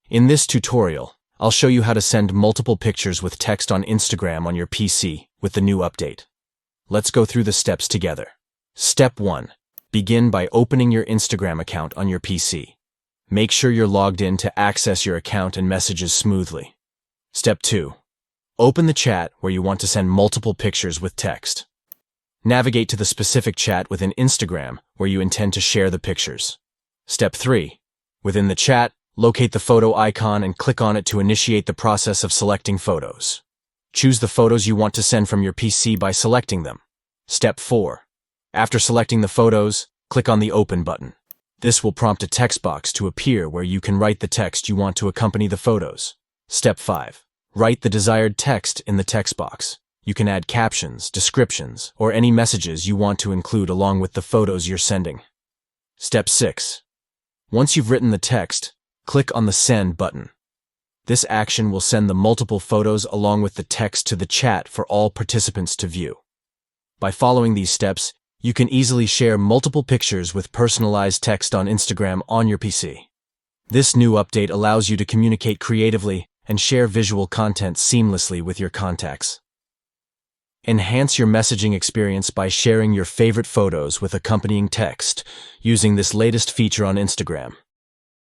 In this tutorial, I'll show you how to send multiple pictures with text on Instagram on your PC with the new update. Let's go through the steps together. Step 1. Begin by opening your Instagram account on your PC. Make sure you're logged in to access your account and messages smoothly. Step 2. Open the chat where you want to send multiple pictures with text. Navigate to the specific chat within Instagram where you intend to share the pictures. Step 3. Within the chat, locate the photo icon and click on it to initiate the process of selecting photos. Choose the photos you want to send from your PC by selecting them. Step 4. After selecting the photos, click on the Open button. This will prompt a text box to appear where you can write the text you want to accompany the photos. Step 5. Write the desired text in the text box. You can add captions, descriptions, or any messages you want to include along with the photos you're sending. Step 6. Once you've written the text, click on the Send button. This action will send the multiple photos along with the text to the chat for all participants to view. By following these steps, you can easily share multiple pictures with personalized text on Instagram on your PC. This new update allows you to communicate creatively and share visual content seamlessly with your contacts. Enhance your messaging experience by sharing your favorite photos with accompanying text using this latest feature on Instagram.